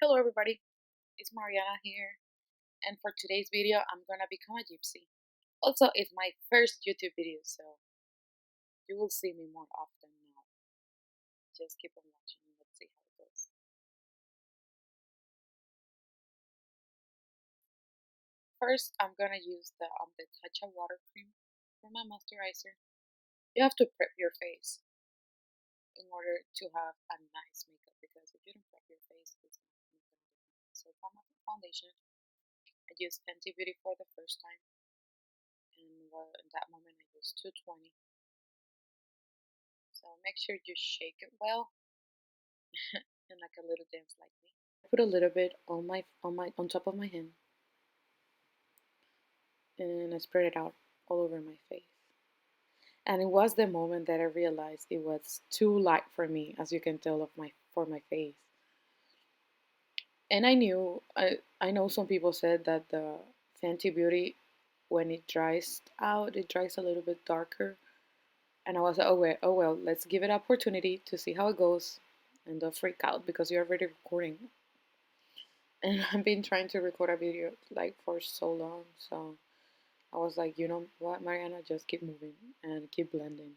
Hello everybody, it's Mariana here, and for today's video I'm gonna become a gypsy. Also, it's my first YouTube video, so you will see me more often now. Just keep on watching and let's see how it goes. First, I'm gonna use the Touch of Water cream for my moisturizer. You have to prep your face in order to have a nice makeup because if you don't prep your face, it's not gonna make any difference. So for my foundation, I used Fenty Beauty for the first time, and in that moment I used 220. So make sure you shake it well and like a little dance like me. Put a little bit on top of my hand and I spread it out all over my face. And it was the moment that I realized it was too light for me, as you can tell of my face. And I know some people said that the Fenty Beauty, when it dries out, it dries a little bit darker. And I was like, oh well, let's give it an opportunity to see how it goes, and don't freak out because you're already recording. And I've been trying to record a video like for so long, so I was like, you know what, Mariana, just keep moving and keep blending.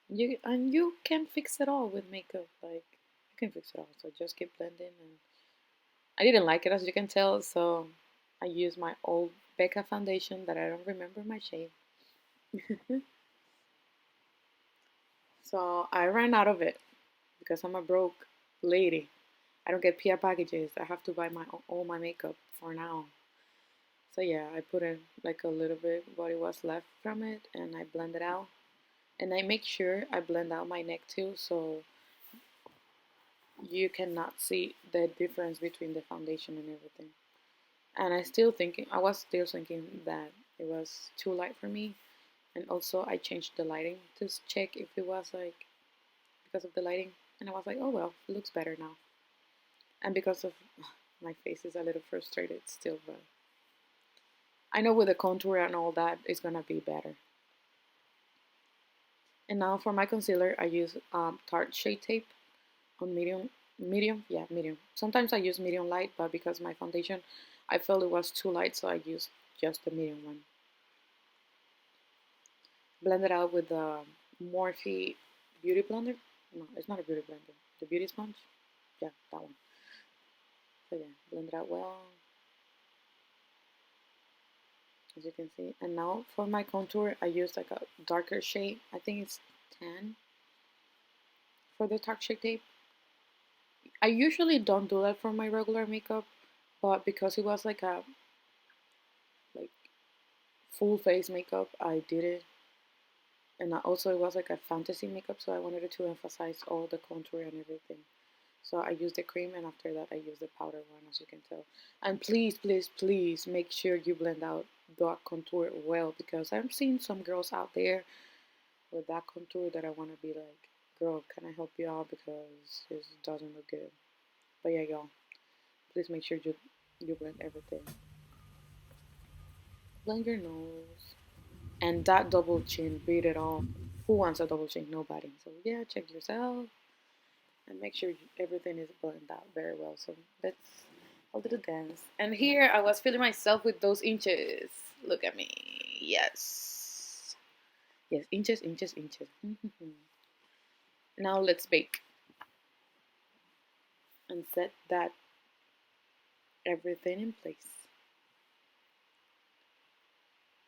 You can fix it all with makeup, like you can fix it all. So just keep blending. And I didn't like it, as you can tell, so I used my old Becca foundation that I don't remember my shade. So I ran out of it because I'm a broke lady. I don't get PR packages. I have to buy my all my makeup for now. So yeah, I put in like a little bit what it was left from it and I blend it out. And I make sure I blend out my neck too so you cannot see the difference between the foundation and everything. And I was still thinking that it was too light for me. And also I changed the lighting to check if it was like because of the lighting. And I was like, oh well, it looks better now. And because of my face is a little frustrated still, but I know with the contour and all that, it's gonna be better. And now for my concealer, I use Tarte Shade Tape on medium. Sometimes I use medium light, but because my foundation, I felt it was too light, so I used just the medium one. Blend it out with the Morphe Beauty Blender. No, it's not a beauty blender. The beauty sponge. Yeah, that one. So yeah, blend it out well, as you can see. And now for my contour, I use like a darker shade. I think it's tan for the Tarte Shade Tape. I usually don't do that for my regular makeup, but because it was like full face makeup, I did it. And also it was like a fantasy makeup, so I wanted to emphasize all the contour and everything. So I used the cream, and after that I used the powder one, as you can tell. And please make sure you blend out the contour well, because I'm seeing some girls out there with that contour that I want to be like, girl, can I help you out because this doesn't look good. But yeah, y'all, please make sure you blend everything. Blend your nose. And that double chin, beat it all. Who wants a double chin? Nobody. So yeah, check yourself and make sure everything is blended out very well. So let's a little dance. And here I was feeling myself with those inches. Look at me. Yes. Yes, inches, inches, inches. Now let's bake and set that everything in place.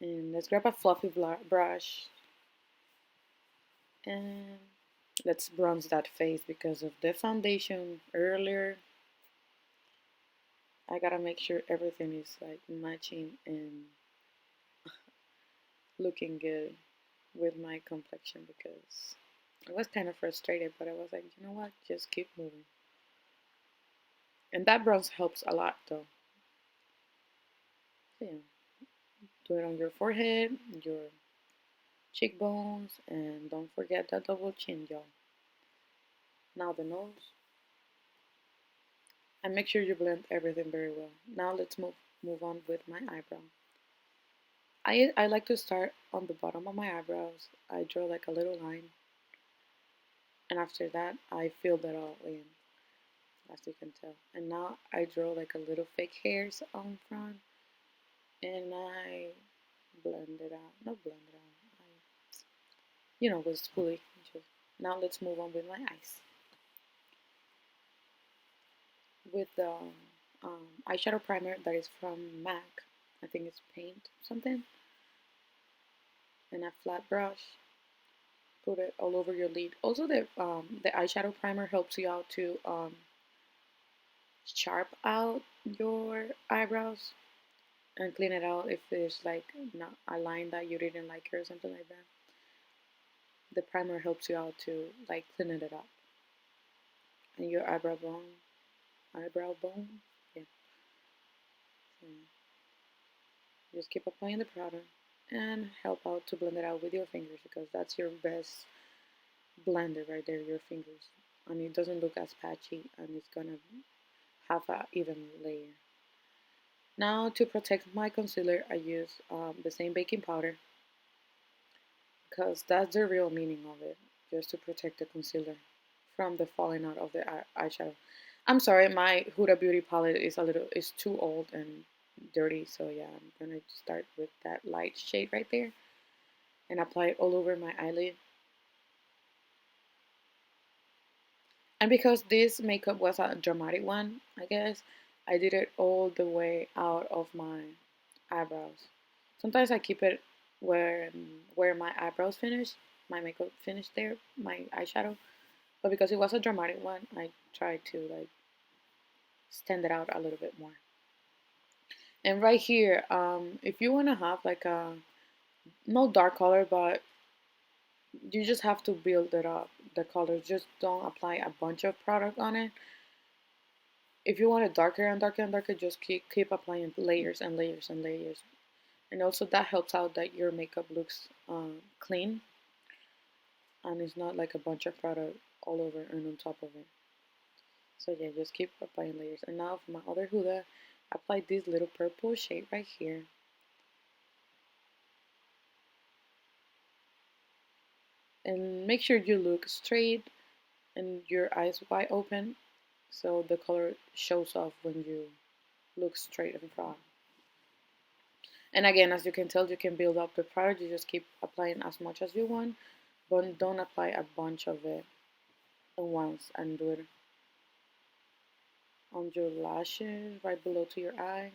And let's grab a fluffy brush and let's bronze that face because of the foundation earlier. I gotta make sure everything is like matching and looking good with my complexion because I was kind of frustrated, but I was like, you know what, just keep moving. And that bronze helps a lot though. So yeah, do it on your forehead, your cheekbones, and don't forget that double chin, y'all. Now the nose, and make sure you blend everything very well. Now let's move on with my eyebrow. I like to start on the bottom of my eyebrows. I draw like a little line, and after that I fill that all in. as you can tell. And now I draw like a little fake hairs on front, and I blend it out. Not blend it out. With spoolie. Just now let's move on with my eyes. With the eyeshadow primer that is from MAC. I think it's paint something. And a flat brush. Put it all over your lid. Also, the eyeshadow primer helps you out to sharp out your eyebrows and clean it out if there's like not a line that you didn't like or something like that. The primer helps you out to like clean it up. And your eyebrow bone, yeah. So just keep applying the product and help out to blend it out with your fingers because that's your best blender right there, your fingers. And it doesn't look as patchy and it's gonna have a even layer. Now to protect my concealer, I use the same baking powder because that's the real meaning of it, just to protect the concealer from the falling out of the eyeshadow. I'm sorry, my Huda Beauty palette is too old and dirty, so yeah, I'm gonna start with that light shade right there and apply it all over my eyelid. And because this makeup was a dramatic one, I guess, I did it all the way out of my eyebrows. Sometimes I keep it where my eyebrows finish, my makeup finished there, my eyeshadow. But because it was a dramatic one, I tried to like stand it out a little bit more. And right here, if you want to have like a no dark color, but you just have to build it up. The color, just don't apply a bunch of product on it. If you want it darker and darker and darker, just keep applying layers and layers and layers. And also that helps out that your makeup looks clean and it's not like a bunch of product all over and on top of it. So yeah, just keep applying layers. And now for my other Huda, I applied this little purple shade right here. And make sure you look straight and your eyes wide open so the color shows off when you look straight in front. And again, as you can tell, you can build up the product. You just keep applying as much as you want, but don't apply a bunch of it at once and do it on your lashes, right below to your eye,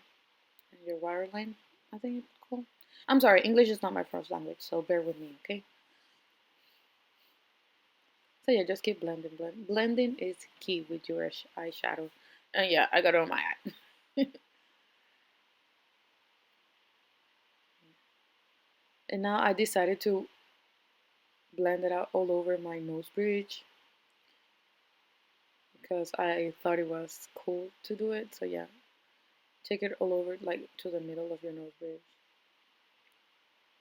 and your waterline. I think it's cool. I'm sorry, English is not my first language, so bear with me, okay? So yeah, just keep blending. Blending is key with your eyeshadow. And yeah, I got it on my eye. And now I decided to blend it out all over my nose bridge because I thought it was cool to do it. So yeah, take it all over like to the middle of your nose bridge.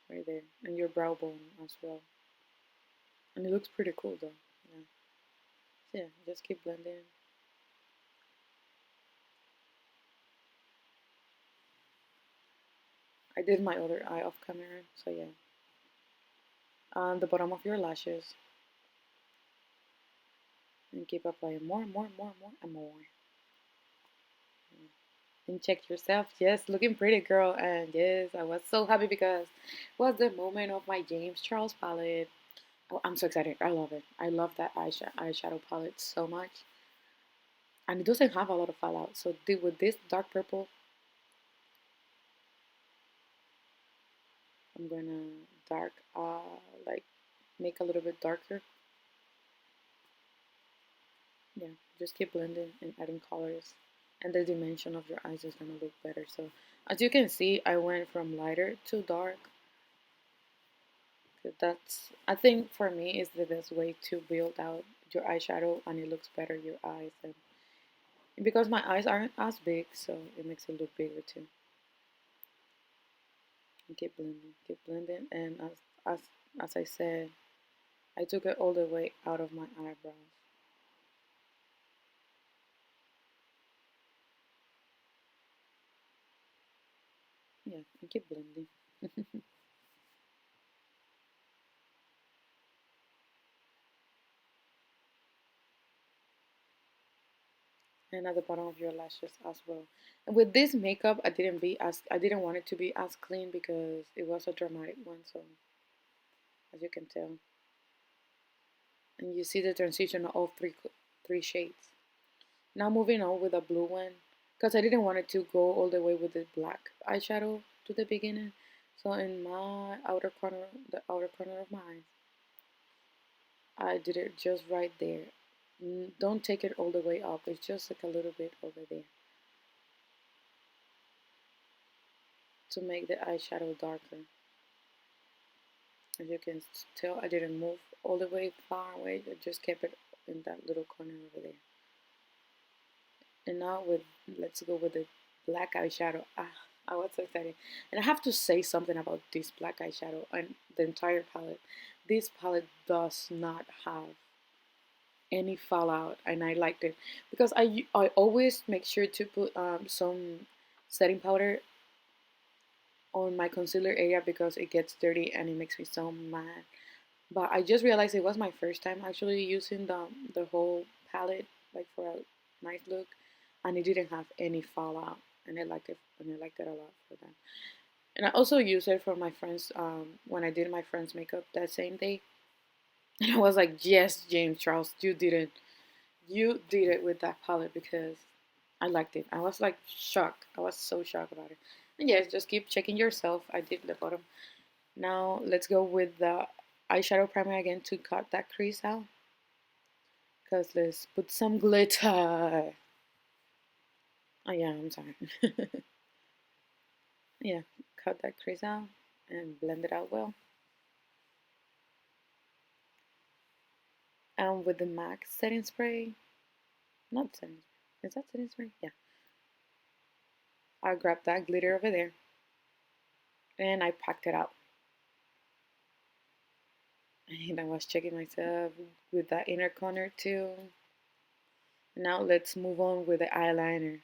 Right there. And your brow bone as well. And it looks pretty cool though. Yeah. So yeah, just keep blending. I did my other eye off camera, so yeah. On the bottom of your lashes. And keep applying more, and more. And check yourself. Yes, looking pretty, girl. And yes, I was so happy because it was the moment of my James Charles palette. Oh, I'm so excited. I love it. I love that eyeshadow palette so much. And it doesn't have a lot of fallout. So with this dark purple, I'm gonna dark, like make a little bit darker. Yeah, just keep blending and adding colors. And the dimension of your eyes is gonna look better. So as you can see, I went from lighter to dark. That's, I think for me, is the best way to build out your eyeshadow and it looks better your eyes. And because my eyes aren't as big, so it makes it look bigger too. And keep blending. And as as I said, I took it all the way out of my eyebrows. Yeah, and keep blending. and at the bottom of your lashes as well. And with this makeup, I didn't want it to be as clean because it was a dramatic one. So as you can tell, and you see the transition of all three shades. Now moving on with a blue one, because I didn't want it to go all the way with the black eyeshadow to the beginning. So in my outer corner, the outer corner of my eyes, I did it just right there. Don't take it all the way up. It's just like a little bit over there to make the eyeshadow darker. As you can tell, I didn't move all the way far away. I just kept it in that little corner over there. And now let's go with the black eyeshadow. I was so excited. And I have to say something about this black eyeshadow and the entire palette. This palette does not have any fallout, and I liked it because I always make sure to put some setting powder on my concealer area because it gets dirty and it makes me so mad. But I just realized it was my first time actually using the whole palette like for a nice look, and it didn't have any fallout, and I liked it, and I liked it a lot for that. And I also used it for my friends when I did my friend's makeup that same day, and I was like, yes, James Charles, you did it with that palette because I liked it. I was like shocked. I was so shocked about it. And yes, just keep checking yourself. I did the bottom. Now let's go with the eyeshadow primer again to cut that crease out. Because let's put some glitter. Oh yeah, I'm sorry. Yeah, cut that crease out and blend it out well. And with the MAC setting spray, not setting spray, is that setting spray? Yeah. I grabbed that glitter over there and I packed it out. And I was checking myself with that inner corner too. Now let's move on with the eyeliner.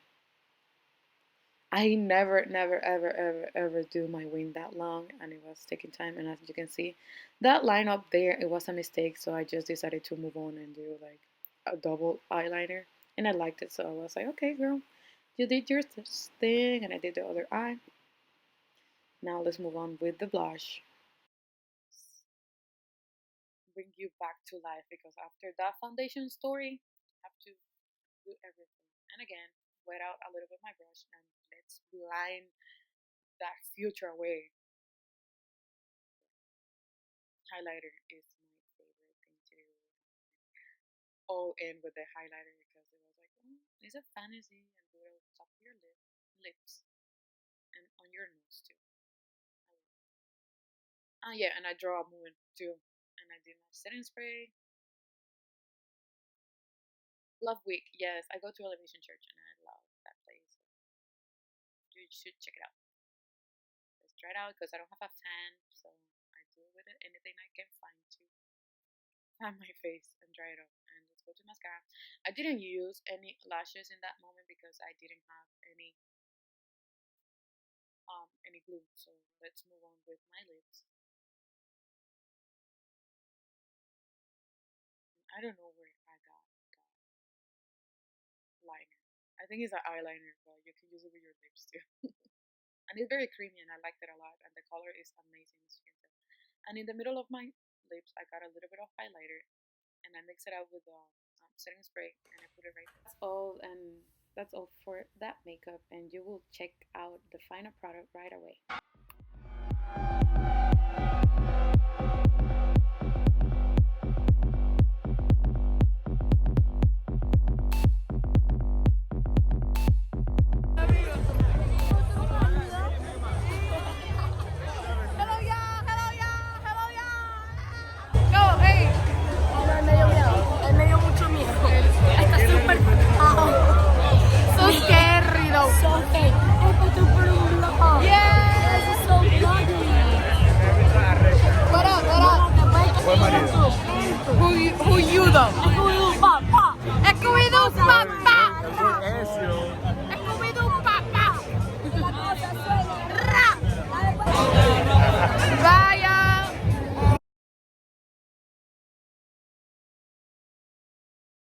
I never, ever do my wing that long, and it was taking time. And as you can see, that line up there, it was a mistake, so I just decided to move on and do like a double eyeliner, and I liked it, so I was like, okay, girl, you did your thing, and I did the other eye. Now let's move on with the blush. Bring you back to life because after that foundation story, I have to do everything. And again, wet out a little bit my brush and let's blind that future away. Highlighter is my favorite thing to do. All in with the highlighter because it was like, it's a fantasy and do it on top of your lips and on your nose too. Yeah, and I draw a moon too. And I did my setting spray. Love Week, yes, I go to Elevation Church and I love that place. You should check it out. Let's try it out because I don't have a fan, so I do with it anything I can find to on my face and dry it up. And let's go to mascara. I didn't use any lashes in that moment because I didn't have any glue. So let's move on with my lips. And I don't know where I got that liner. I think it's an eyeliner, but you can use it with your lips too. And it's very creamy, and I liked it a lot. And the color is amazing, as you can tell. And in the middle of my lips, I got a little bit of highlighter, and I mix it out with the setting spray, and I put it right there. That's all for that makeup, and you will check out the final product right away.